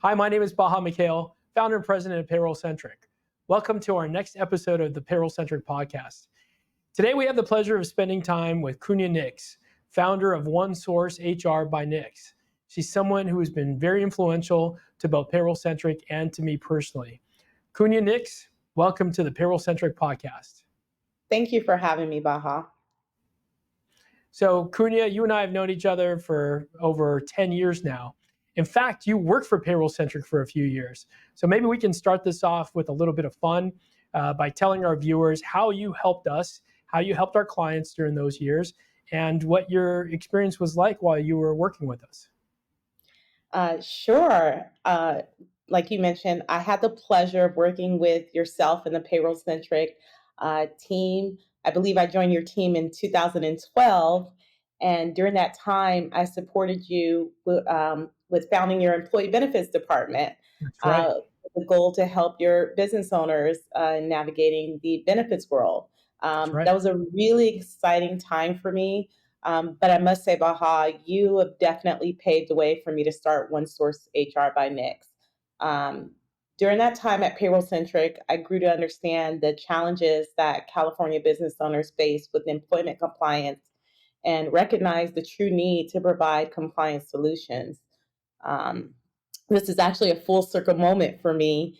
Hi, my name is Bahaa Mikhail, founder and president of PayrollCentric. Welcome to our next episode of the PayrollCentric podcast. Today, we have the pleasure of spending time with Kunya, founder of ONEsource HR by Nix. She's someone who has been very influential to both PayrollCentric and to me personally. Kunya, welcome to the PayrollCentric podcast. Thank you for having me, Baha. So, Kunya, you and I have known each other for over 10 years now. In fact, you worked for PayrollCentric for a few years. So maybe we can start this off with a little bit of fun by telling our viewers how you helped us, how you helped our clients during those years, and what your experience was like while you were working with us. Sure. Like you mentioned, I had the pleasure of working with yourself and the PayrollCentric team. I believe I joined your team in 2012. And during that time, I supported you with founding your employee benefits department. That's right. Uh, with the goal to help your business owners navigating the benefits world. That's right. That was a really exciting time for me. But I must say, Baha, you have definitely paved the way for me to start ONEsource HR by Nix. Um, During that time at PayrollCentric, I grew to understand the challenges that California business owners face with employment compliance and recognize the true need to provide compliance solutions. Um, this is actually a full circle moment for me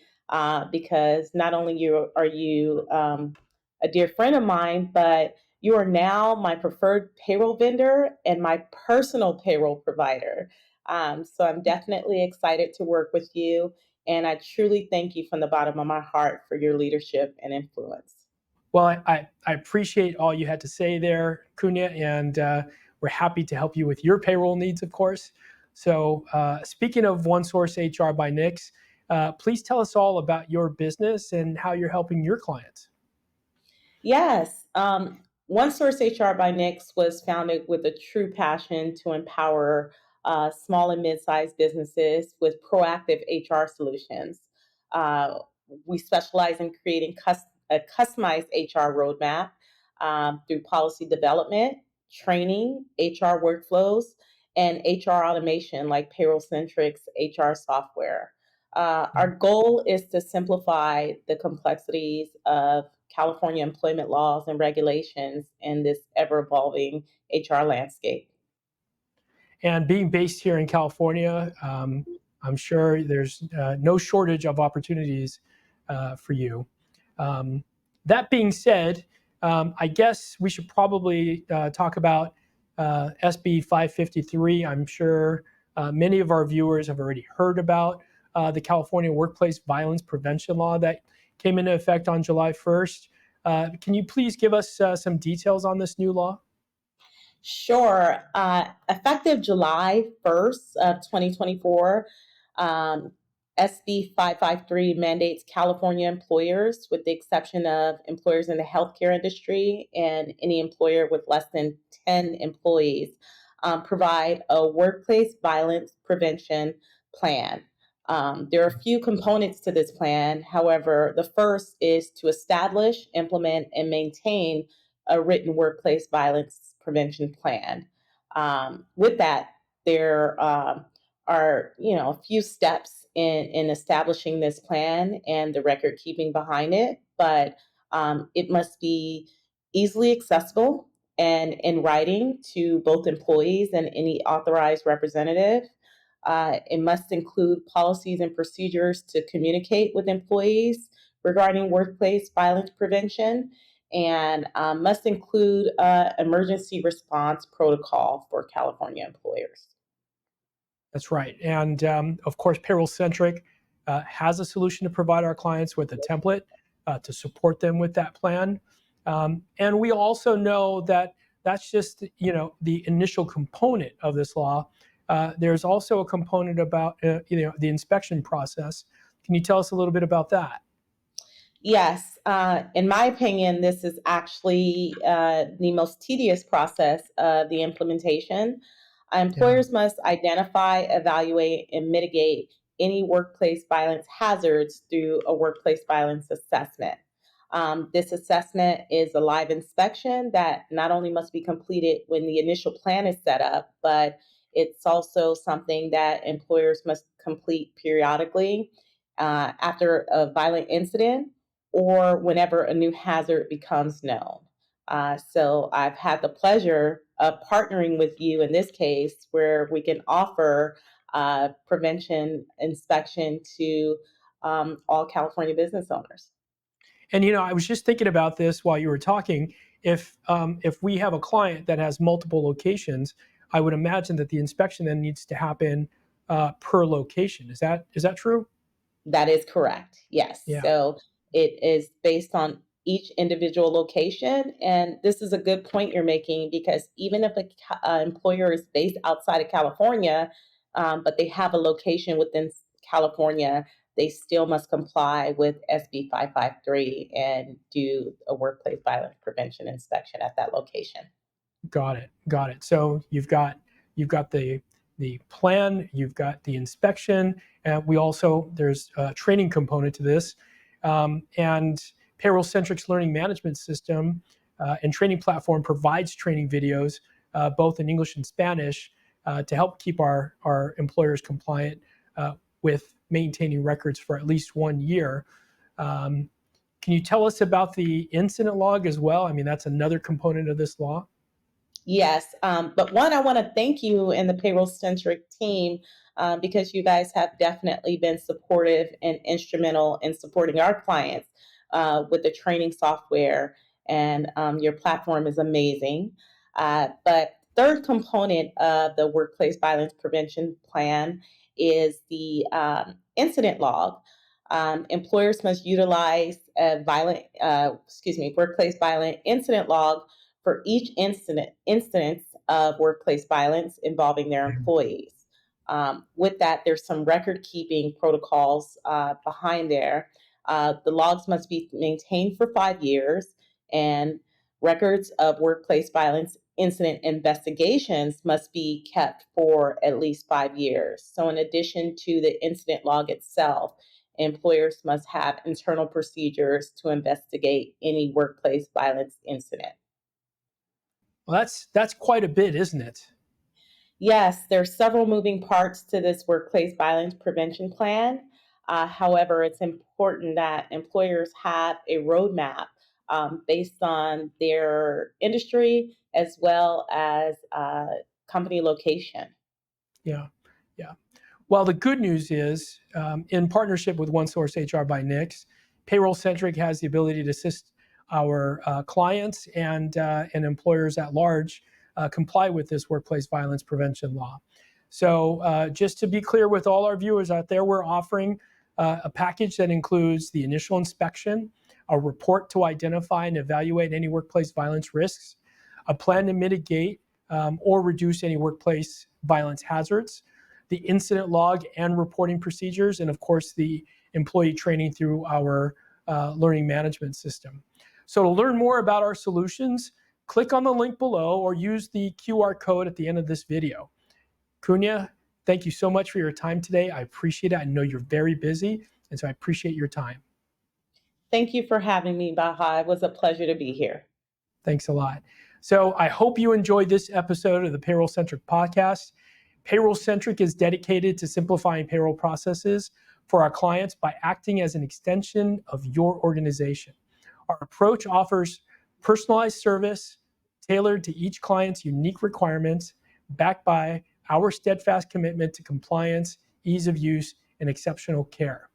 because not only are you a dear friend of mine, but you are now my preferred payroll vendor and my personal payroll provider. So I'm definitely excited to work with you. And I truly thank you from the bottom of my heart for your leadership and influence. Well, I appreciate all you had to say there, Kunya, and we're happy to help you with your payroll needs, of course. So, speaking of ONEsource HR by Nix, please tell us all about your business and how you're helping your clients. Yes. OneSource HR by Nix was founded with a true passion to empower small and mid sized businesses with proactive HR solutions. Uh, we specialize in creating a customized HR roadmap through policy development, training, HR workflows, and HR automation like PayrollCentric's HR software. Our goal is to simplify the complexities of California employment laws and regulations in this ever evolving HR landscape. And being based here in California, I'm sure there's no shortage of opportunities for you. Um, that being said, I guess we should probably talk about SB 553. I'm sure many of our viewers have already heard about the California Workplace Violence Prevention Law that came into effect on July 1st. Can you please give us some details on this new law? Sure. Effective July 1st of 2024, um, SB 553 mandates California employers, with the exception of employers in the healthcare industry and any employer with less than 10 employees, provide a workplace violence prevention plan. There are a few components to this plan. However, the first is to establish, implement, and maintain a written workplace violence prevention plan. With that, there are a few steps in establishing this plan and the record keeping behind it, but it must be easily accessible and in writing to both employees and any authorized representative. It must include policies and procedures to communicate with employees regarding workplace violence prevention, and must include emergency response protocol for California employers. That's right. And of course, PayrollCentric has a solution to provide our clients with a template to support them with that plan. And we also know that that's just the initial component of this law. There's also a component about the inspection process. Can you tell us a little bit about that? Yes, in my opinion, this is actually the most tedious process of the implementation. Yeah. Employers must identify, evaluate, and mitigate any workplace violence hazards through a workplace violence assessment. This assessment is a live inspection that not only must be completed when the initial plan is set up, but it's also something that employers must complete periodically after a violent incident or whenever a new hazard becomes known. So I've had the pleasure of partnering with you in this case where we can offer prevention inspection to all California business owners. And I was just thinking about this while you were talking. If we have a client that has multiple locations, I would imagine that the inspection then needs to happen per location. Is that true? That is correct. Yes. Yeah. So it is based on each individual location. And this is a good point you're making because even if an employer is based outside of California, but they have a location within California, they still must comply with SB 553 and do a workplace violence prevention inspection at that location. Got it. Got it. So you've got the plan, you've got the inspection, and there's a training component to this, and PayrollCentric's learning management system and training platform provides training videos both in English and Spanish to help keep our employers compliant with maintaining records for at least 1 year. Um, can you tell us about the incident log as well? I mean, that's another component of this law. Yes, but one, I want to thank you and the payroll centric team because you guys have definitely been supportive and instrumental in supporting our clients with the training software, and your platform is amazing. But third component of the workplace violence prevention plan is the incident log. Employers must utilize a workplace violent incident log for each instance of workplace violence involving their employees. With that, there's some record keeping protocols behind there. The logs must be maintained for 5 years, and records of workplace violence incident investigations must be kept for at least 5 years. So, in addition to the incident log itself, employers must have internal procedures to investigate any workplace violence incident. Well, that's quite a bit, isn't it? Yes, there's several moving parts to this workplace violence prevention plan. However, it's important that employers have a roadmap based on their industry as well as company location. Yeah, yeah. Well, the good news is, in partnership with OneSource HR by Nix, PayrollCentric has the ability to assist our clients and employers at large comply with this workplace violence prevention law. So, just to be clear with all our viewers out there, we're offering a package that includes the initial inspection, a report to identify and evaluate any workplace violence risks, a plan to mitigate or reduce any workplace violence hazards, the incident log and reporting procedures, and of course, the employee training through our learning management system. So to learn more about our solutions, click on the link below or use the QR code at the end of this video. Kunya, thank you so much for your time today. I appreciate it. I know you're very busy, and so I appreciate your time. Thank you for having me, Bahaa. It was a pleasure to be here. Thanks a lot. So I hope you enjoyed this episode of the PayrollCentric podcast. PayrollCentric is dedicated to simplifying payroll processes for our clients by acting as an extension of your organization. Our approach offers personalized service tailored to each client's unique requirements, backed by our steadfast commitment to compliance, ease of use, and exceptional care.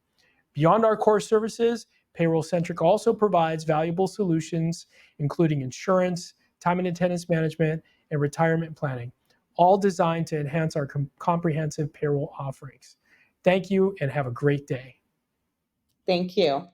Beyond our core services, PayrollCentric also provides valuable solutions, including insurance, time and attendance management, and retirement planning, all designed to enhance our comprehensive payroll offerings. Thank you and have a great day. Thank you.